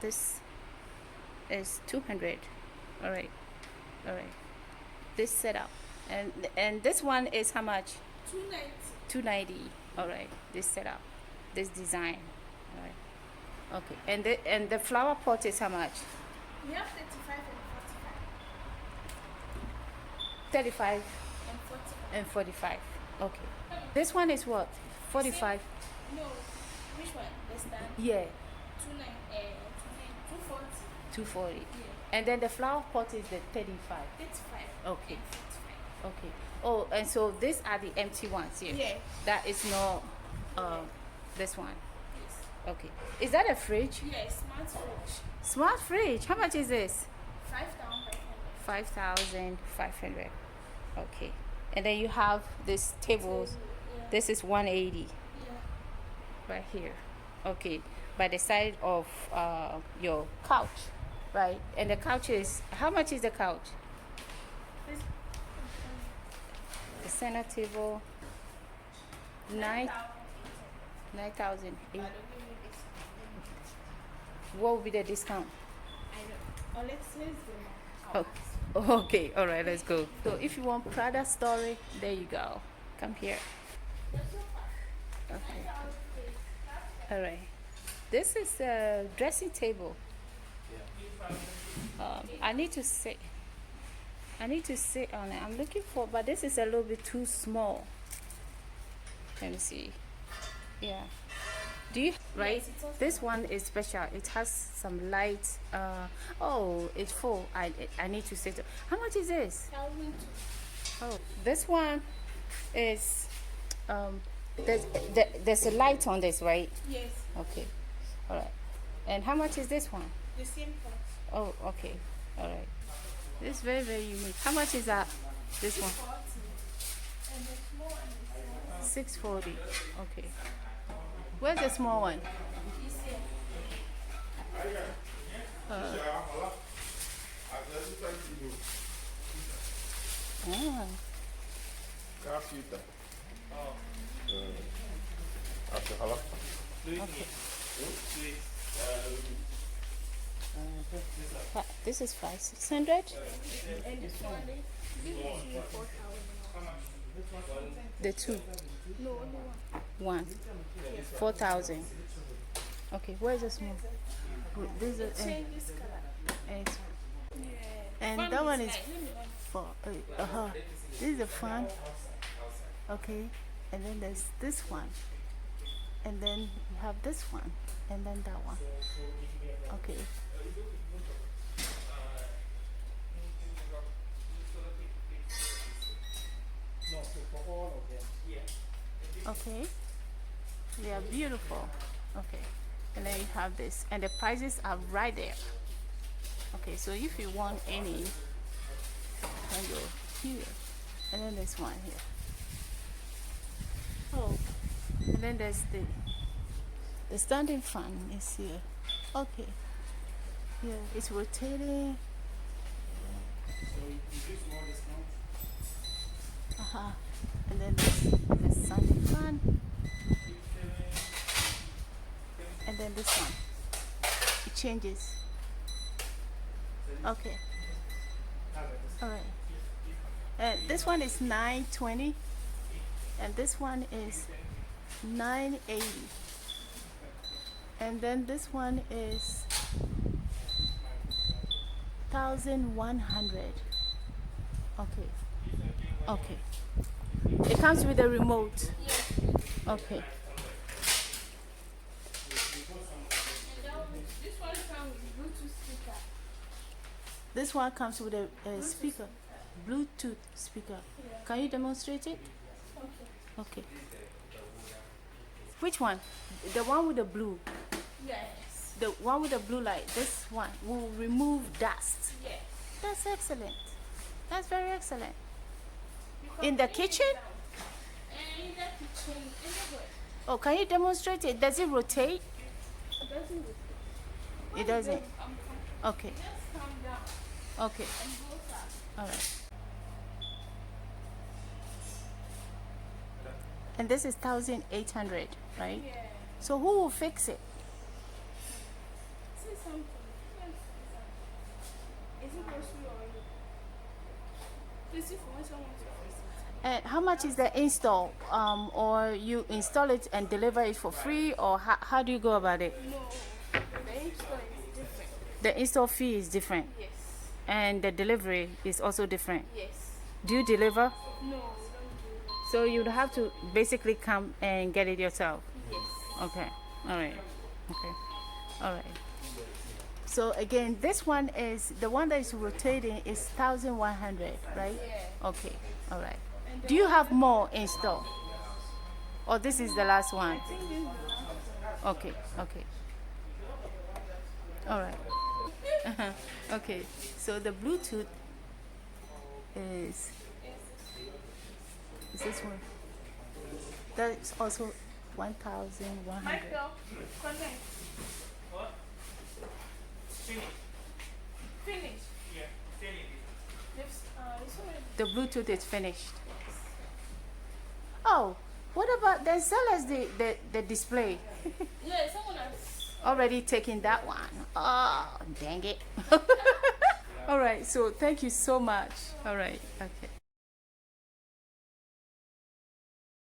This is 200. All right. This setup, and this one is how much? 290. 290. All right. This setup, this design. All right. Okay. And the flower pot is how much? We have 35 and 35 45. and 45. Okay. This one is what? 45. No, which one? The stand? Yeah. 240. 240. Yeah. And then the flower pot is the 35. 35. Okay. And 45. Okay. Oh, and so these are the empty ones here. Yeah. That is not this one. Yes. Okay. Is that a fridge? Yes, smart fridge. Smart fridge. How much is this? 5,500. 5,500. Okay. And then you have these tables. Yeah. This is 180 Yeah. right here. Okay. By the side of your couch, right? And the couch is, how much is the couch? This, The center table, 9,080. I don't give you this. What will be the discount? I don't. Oh, let's go now. Oh, okay. All right, let's go. So if you want Prada story, there you go. Come here. Okay. All right. This is a dressing table. I need to sit on it. I'm looking for, but this is a little bit too small. Let me see. Yeah. Do you, right? Yes, it's also This one is special. It has some light. Oh, it's full. I need to sit. How much is this? 1,002. Oh, this one is there's a light on this, right? Yes, Okay. All right. And how much is this one? the same price. Oh, okay. All right. This is very, very unique. How much is that? This one? 40. And the small one is 640. Okay. Where's the small one? this here. Ah, Computer. After this is 5,600. And this one, this is 4,000. The two, No, only one. one, 4,000. Okay, where's the small? This is Change this color. and, Yeah. and Fan that one is is nice. Let me for This is a fan. Okay, and then there's this one, and then you have this one, and then that one. Okay. Okay, they are beautiful. Okay, and then you have this, and the prices are right there. Okay, so if you want any, you can go here, and then there's one here. Oh, and then there's the standing fan is here. Okay, yeah, it's rotating. And then there's the standing fan, and then this one. It changes. Okay. All right. This one is 920, and this one is 980, and then this one is 1,100. Okay. Okay. It comes with a remote. Yes. Okay. And this one comes with Bluetooth speaker. This one comes with a speaker, Bluetooth speaker. Yeah. Can you demonstrate it? Okay. Okay. Which one? The one with the blue. Yes. The one with the blue light. This one will remove dust. Yes. That's excellent. That's very excellent. Because In the it is kitchen? down. And in the kitchen, anywhere. Oh, can you demonstrate it? Does it rotate? It doesn't look It doesn't. Okay. Just come down Okay. and go up. All right. And this is 1,800, right? Yeah. So who will fix it? See something. it grocery or you? Please, if you want someone to fix it. And how much is the install? Or you install it and deliver it for free, or how do you go about it? No, the install is different. The install fee is different, Yes. and the delivery is also different. Yes. Do you deliver? No, we don't do that. So you'd have to basically come and get it yourself. Yes. Okay. All right. Okay. All right. So again, this one is the one that is rotating is 1,100, right? Yeah. Okay. All right. And Do you have more in store? Or this is the last one? I think this is the last one. Okay. Okay. All right. Okay. So the Bluetooth is this one? That's also 1,100. Michael, connect. What? Finish. Finish. Yeah, finish. It's already. The Bluetooth is finished. Oh, what about then sell us the display? Yeah, someone has. Already taking that one. Oh, dang it. All right, so thank you so much. All right, okay.